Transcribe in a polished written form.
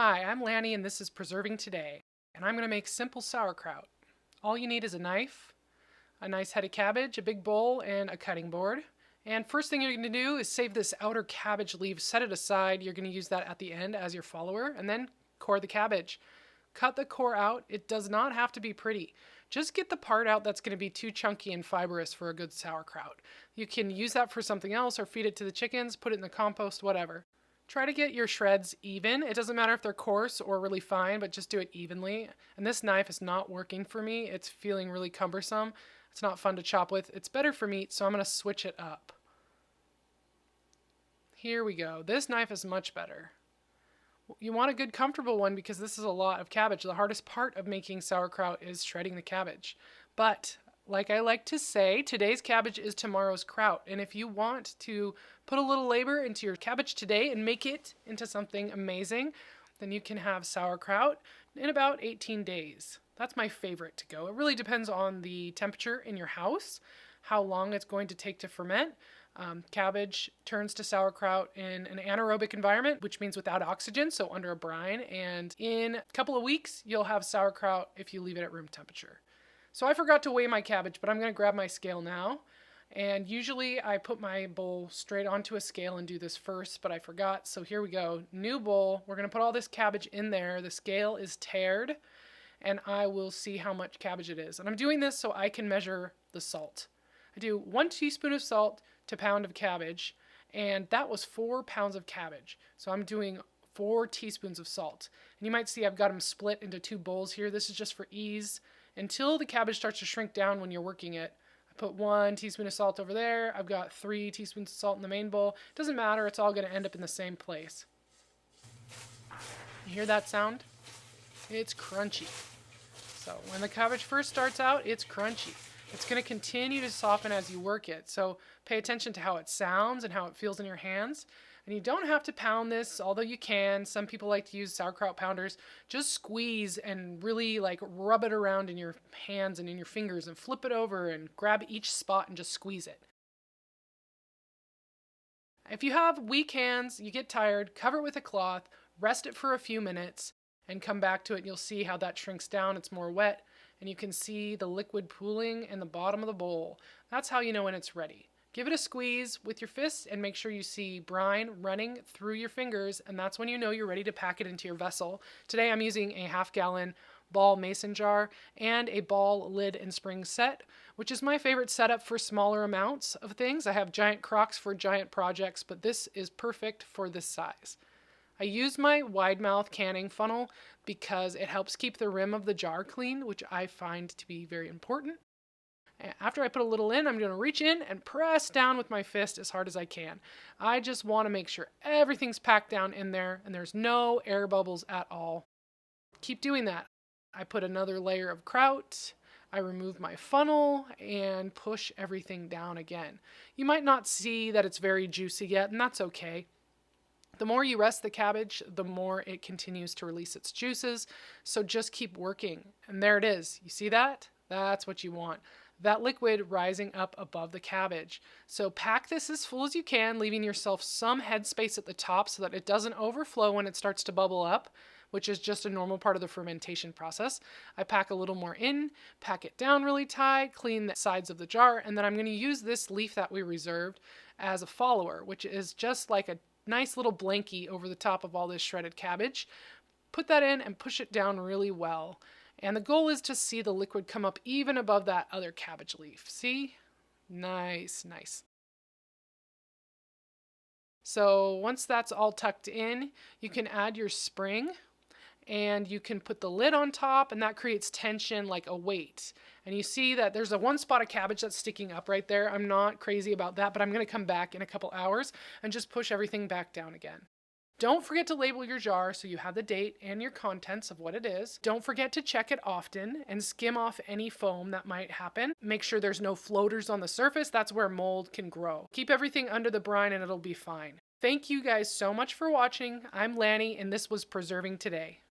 Hi, I'm Lanny and this is Preserving Today, and I'm going to make simple sauerkraut. All you need is a knife, a nice head of cabbage, a big bowl, and a cutting board. And first thing you're going to do is save this outer cabbage leaf, set it aside. You're going to use that at the end as your follower, and then core the cabbage. Cut the core out. It does not have to be pretty. Just get the part out that's going to be too chunky and fibrous for a good sauerkraut. You can use that for something else or feed it to the chickens, put it in the compost, whatever. Try to get your shreds even. It doesn't matter if they're coarse or really fine, but just do it evenly. And this knife is not working for me. It's feeling really cumbersome. It's not fun to chop with. It's better for meat, so I'm going to switch it up. Here we go. This knife is much better. You want a good comfortable one because this is a lot of cabbage. The hardest part of making sauerkraut is shredding the cabbage. But like I like to say, today's cabbage is tomorrow's kraut. And if you want to put a little labor into your cabbage today and make it into something amazing, then you can have sauerkraut in about 18 days. That's my favorite to go. It really depends on the temperature in your house, how long it's going to take to ferment. Cabbage turns to sauerkraut in an anaerobic environment, which means without oxygen, so under a brine. And in a couple of weeks, you'll have sauerkraut if you leave it at room temperature. So I forgot to weigh my cabbage, but I'm going to grab my scale now. And usually I put my bowl straight onto a scale and do this first, but I forgot. So here we go. New bowl. We're going to put all this cabbage in there. The scale is tared, and I will see how much cabbage it is. And I'm doing this so I can measure the salt. I do 1 teaspoon of salt to pound of cabbage, and that was 4 pounds of cabbage. So I'm doing 4 teaspoons of salt. And you might see I've got them split into 2 bowls here. This is just for ease. Until the cabbage starts to shrink down when you're working it. I put 1 teaspoon of salt over there. I've got 3 teaspoons of salt in the main bowl. It doesn't matter. It's all going to end up in the same place. You hear that sound? It's crunchy. So when the cabbage first starts out, it's crunchy. It's going to continue to soften as you work it. So pay attention to how it sounds and how it feels in your hands. And you don't have to pound this, although you can. Some people like to use sauerkraut pounders. Just squeeze and really rub it around in your hands and in your fingers and flip it over and grab each spot and just squeeze it. If you have weak hands, you get tired, cover it with a cloth, rest it for a few minutes, and come back to it and you'll see how that shrinks down. It's more wet, and you can see the liquid pooling in the bottom of the bowl. That's how you know when it's ready. Give it a squeeze with your fists and make sure you see brine running through your fingers, and that's when you know you're ready to pack it into your vessel. Today I'm using a 1/2 gallon ball mason jar and a ball lid and spring set, which is my favorite setup for smaller amounts of things. I have giant crocks for giant projects, but this is perfect for this size. I use my wide mouth canning funnel because it helps keep the rim of the jar clean, which I find to be very important. After I put a little in, I'm going to reach in and press down with my fist as hard as I can. I just want to make sure everything's packed down in there and there's no air bubbles at all. Keep doing that. I put another layer of kraut. I remove my funnel and push everything down again. You might not see that it's very juicy yet, and that's okay. The more you rest the cabbage, the more it continues to release its juices. So just keep working. And there it is. You see that? That's what you want. That liquid rising up above the cabbage. So pack this as full as you can, leaving yourself some headspace at the top so that it doesn't overflow when it starts to bubble up, which is just a normal part of the fermentation process. I pack a little more in, pack it down really tight, clean the sides of the jar, and then I'm going to use this leaf that we reserved as a follower, which is just like a nice little blankie over the top of all this shredded cabbage. Put that in and push it down really well. And the goal is to see the liquid come up even above that other cabbage leaf. See? Nice, nice. So once that's all tucked in, you can add your spring and you can put the lid on top, and that creates tension like a weight. And you see that there's a 1 spot of cabbage that's sticking up right there. I'm not crazy about that, but I'm going to come back in a couple hours and just push everything back down again. Don't forget to label your jar so you have the date and your contents of what it is. Don't forget to check it often and skim off any foam that might happen. Make sure there's no floaters on the surface. That's where mold can grow. Keep everything under the brine and it'll be fine. Thank you guys so much for watching. I'm Lanny and this was Preserving Today.